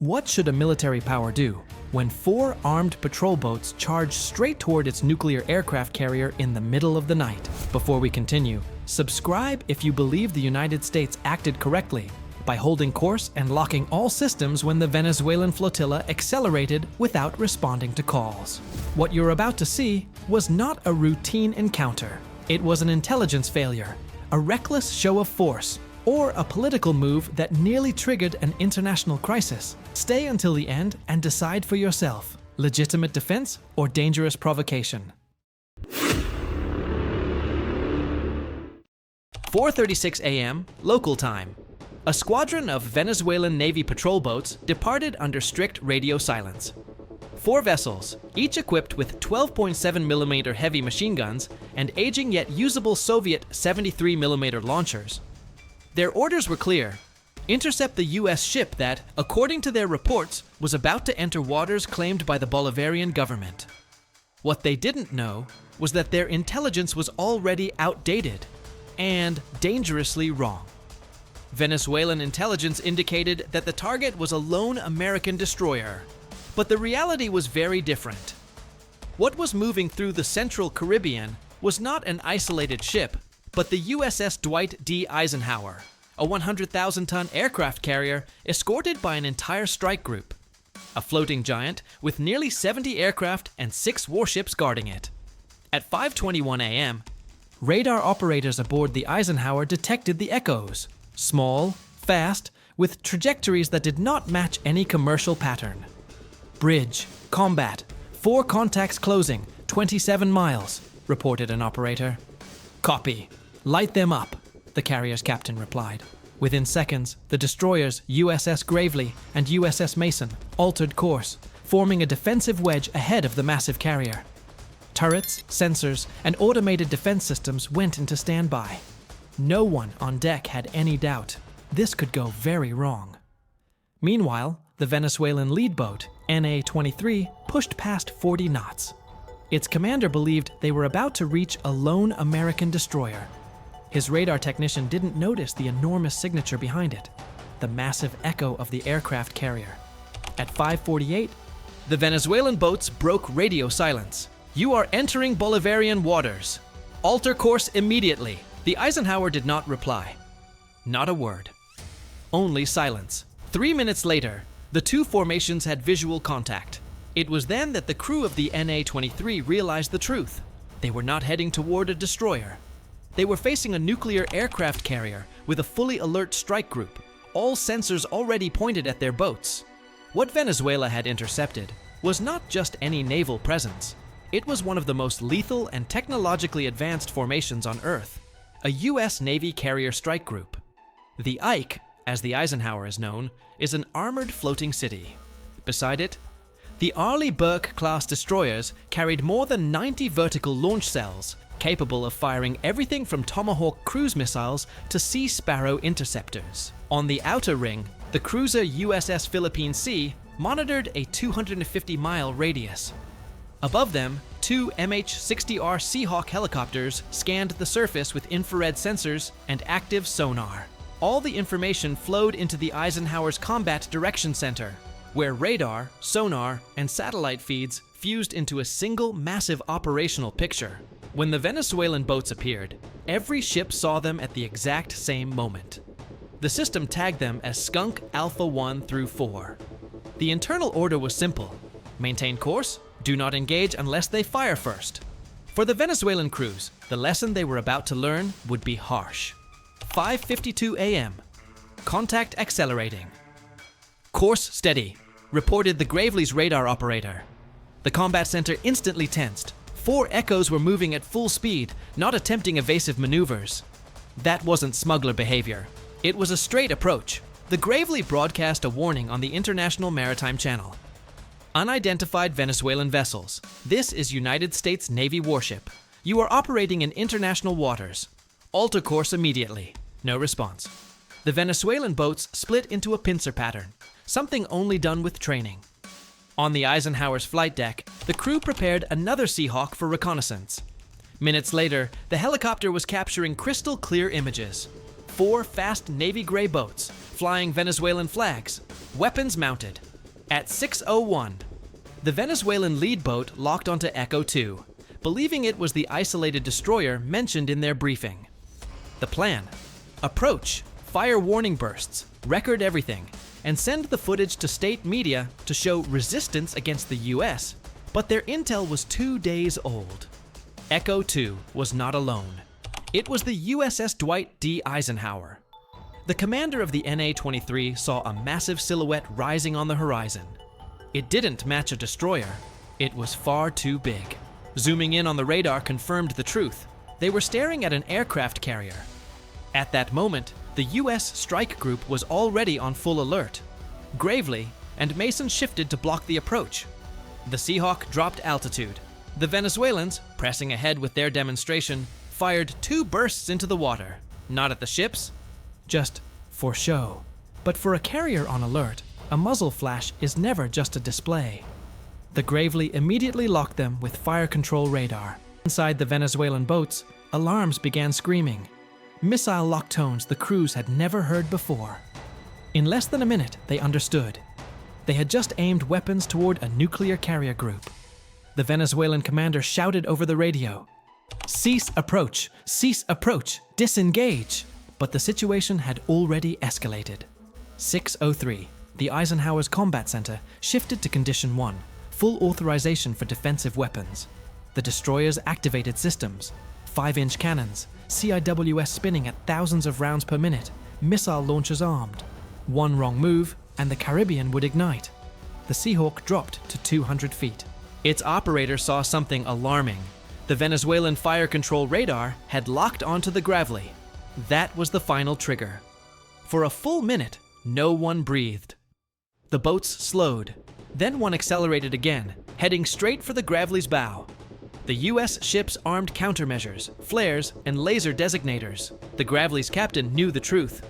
What should a military power do when 4 armed patrol boats charge straight toward its nuclear aircraft carrier in the middle of the night? Before we continue, subscribe if you believe the United States acted correctly by holding course and locking all systems when the Venezuelan flotilla accelerated without responding to calls. What you're about to see was not a routine encounter. It was an intelligence failure, a reckless show of force, or a political move that nearly triggered an international crisis. Stay until the end and decide for yourself: legitimate defense or dangerous provocation. 4:36 a.m. local time. A squadron of Venezuelan Navy patrol boats departed under strict radio silence. 4 vessels, each equipped with 12.7mm heavy machine guns and aging yet usable Soviet 73mm launchers. Their orders were clear: intercept the U.S. ship that, according to their reports, was about to enter waters claimed by the Bolivarian government. What they didn't know was that their intelligence was already outdated and dangerously wrong. Venezuelan intelligence indicated that the target was a lone American destroyer, but the reality was very different. What was moving through the central Caribbean was not an isolated ship, but the USS Dwight D. Eisenhower, a 100,000-ton aircraft carrier escorted by an entire strike group, a floating giant with nearly 70 aircraft and 6 warships guarding it. At 5:21 a.m., radar operators aboard the Eisenhower detected the echoes: small, fast, with trajectories that did not match any commercial pattern. Bridge, combat, 4 contacts closing, 27 miles, reported an operator. Copy. Light them up, the carrier's captain replied. Within seconds, the destroyers USS Gravely and USS Mason altered course, forming a defensive wedge ahead of the massive carrier. Turrets, sensors, and automated defense systems went into standby. No one on deck had any doubt. This could go very wrong. Meanwhile, the Venezuelan lead boat, NA-23, pushed past 40 knots. Its commander believed they were about to reach a lone American destroyer. His radar technician didn't notice the enormous signature behind it, the massive echo of the aircraft carrier. At 5:48, the Venezuelan boats broke radio silence. "You are entering Bolivarian waters. Alter course immediately." The Eisenhower did not reply. Not a word. Only silence. 3 minutes later, the 2 formations had visual contact. It was then that the crew of the NA-23 realized the truth. They were not heading toward a destroyer. They were facing a nuclear aircraft carrier with a fully alert strike group, all sensors already pointed at their boats. What Venezuela had intercepted was not just any naval presence. It was one of the most lethal and technologically advanced formations on Earth, a U.S. Navy carrier strike group. The Ike, as the Eisenhower is known, is an armored floating city. Beside it, the Arleigh Burke-class destroyers carried more than 90 vertical launch cells, capable of firing everything from Tomahawk cruise missiles to Sea Sparrow interceptors. On the outer ring, the cruiser USS Philippine Sea monitored a 250-mile radius. Above them, 2 MH-60R Seahawk helicopters scanned the surface with infrared sensors and active sonar. All the information flowed into the Eisenhower's Combat Direction Center, where radar, sonar, and satellite feeds fused into a single massive operational picture. When the Venezuelan boats appeared, every ship saw them at the exact same moment. The system tagged them as Skunk Alpha 1 through 4. The internal order was simple: maintain course, do not engage unless they fire first. For the Venezuelan crews, the lesson they were about to learn would be harsh. 5:52 a.m. Contact accelerating. "Course steady," reported the Gravely's radar operator. The combat center instantly tensed. 4 echoes were moving at full speed, not attempting evasive maneuvers. That wasn't smuggler behavior. It was a straight approach. The Gravely broadcast a warning on the International Maritime Channel. "Unidentified Venezuelan vessels. This is United States Navy warship. You are operating in international waters. Alter course immediately." No response. The Venezuelan boats split into a pincer pattern, something only done with training. On the Eisenhower's flight deck, the crew prepared another Seahawk for reconnaissance. Minutes later, the helicopter was capturing crystal clear images. 4 fast navy gray boats, flying Venezuelan flags, weapons mounted, At 6:01, the Venezuelan lead boat locked onto Echo 2, believing it was the isolated destroyer mentioned in their briefing. The plan: approach, fire warning bursts, record everything, and send the footage to state media to show resistance against the US, but their intel was 2 days old. Echo 2 was not alone. It was the USS Dwight D. Eisenhower. The commander of the NA-23 saw a massive silhouette rising on the horizon. It didn't match a destroyer. It was far too big. Zooming in on the radar confirmed the truth. They were staring at an aircraft carrier. At that moment, the US strike group was already on full alert. Gravely, and Mason shifted to block the approach. The Seahawk dropped altitude. The Venezuelans, pressing ahead with their demonstration, fired 2 bursts into the water. Not at the ships, just for show. But for a carrier on alert, a muzzle flash is never just a display. The Gravely immediately locked them with fire control radar. Inside the Venezuelan boats, alarms began screaming. Missile lock tones the crews had never heard before. In less than a minute, they understood. They had just aimed weapons toward a nuclear carrier group. The Venezuelan commander shouted over the radio, cease approach, disengage." But the situation had already escalated. 6:03, the Eisenhower's combat center shifted to Condition 1, full authorization for defensive weapons. The destroyers activated systems, 5-inch cannons, CIWS spinning at thousands of rounds per minute, missile launchers armed. One wrong move, and the Caribbean would ignite. The Seahawk dropped to 200 feet. Its operator saw something alarming. The Venezuelan fire control radar had locked onto the Gravely. That was the final trigger. For a full minute, no one breathed. The boats slowed. Then one accelerated again, heading straight for the Gravely's bow. The US ship's armed countermeasures, flares, and laser designators. The Gravely's captain knew the truth.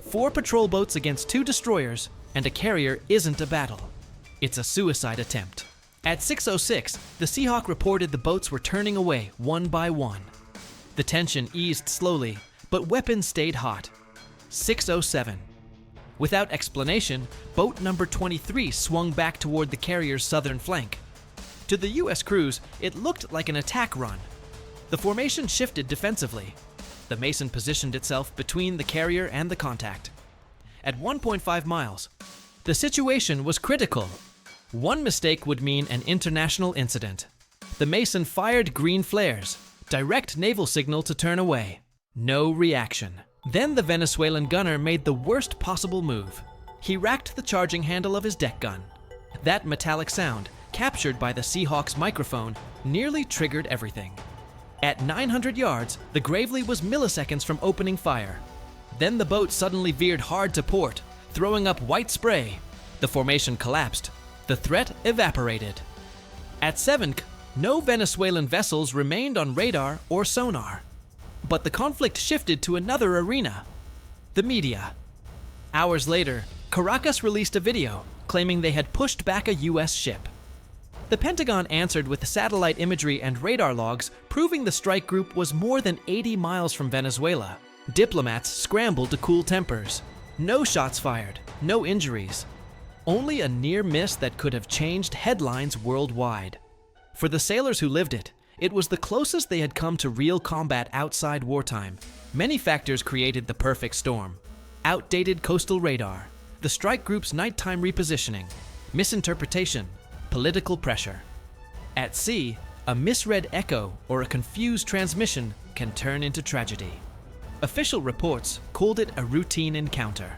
4 patrol boats against 2 destroyers, and a carrier isn't a battle. It's a suicide attempt. At 6:06, the Seahawk reported the boats were turning away one by one. The tension eased slowly, but weapons stayed hot. 6:07. Without explanation, boat number 23 swung back toward the carrier's southern flank. To the US crews, it looked like an attack run. The formation shifted defensively. The Mason positioned itself between the carrier and the contact. At 1.5 miles, the situation was critical. One mistake would mean an international incident. The Mason fired green flares, direct naval signal to turn away. No reaction. Then the Venezuelan gunner made the worst possible move. He racked the charging handle of his deck gun. That metallic sound, captured by the Seahawk's microphone, nearly triggered everything. At 900 yards, the Gravely was milliseconds from opening fire. Then the boat suddenly veered hard to port, throwing up white spray. The formation collapsed. The threat evaporated. At 7, no Venezuelan vessels remained on radar or sonar. But the conflict shifted to another arena: the media. Hours later, Caracas released a video claiming they had pushed back a US ship. The Pentagon answered with satellite imagery and radar logs proving the strike group was more than 80 miles from Venezuela. Diplomats scrambled to cool tempers. No shots fired, no injuries. Only a near miss that could have changed headlines worldwide. For the sailors who lived it, it was the closest they had come to real combat outside wartime. Many factors created the perfect storm: outdated coastal radar, the strike group's nighttime repositioning, misinterpretation, political pressure. At sea, a misread echo or a confused transmission can turn into tragedy. Official reports called it a routine encounter.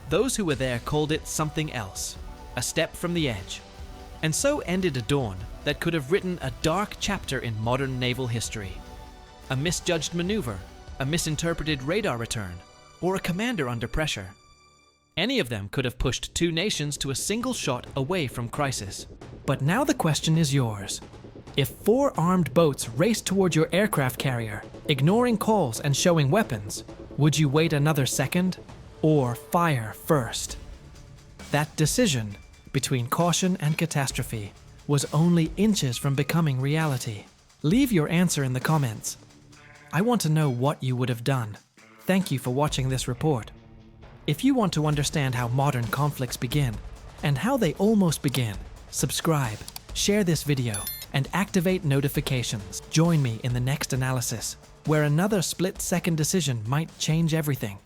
Those who were there called it something else, a step from the edge. And so ended a dawn that could have written a dark chapter in modern naval history. A misjudged maneuver, a misinterpreted radar return, or a commander under pressure. Any of them could have pushed 2 nations to a single shot away from crisis. But now the question is yours. If 4 armed boats raced toward your aircraft carrier, ignoring calls and showing weapons, would you wait another second or fire first? That decision between caution and catastrophe was only inches from becoming reality. Leave your answer in the comments. I want to know what you would have done. Thank you for watching this report. If you want to understand how modern conflicts begin, and how they almost begin. Subscribe, share this video, and activate notifications. Join me in the next analysis, where another split-second decision might change everything.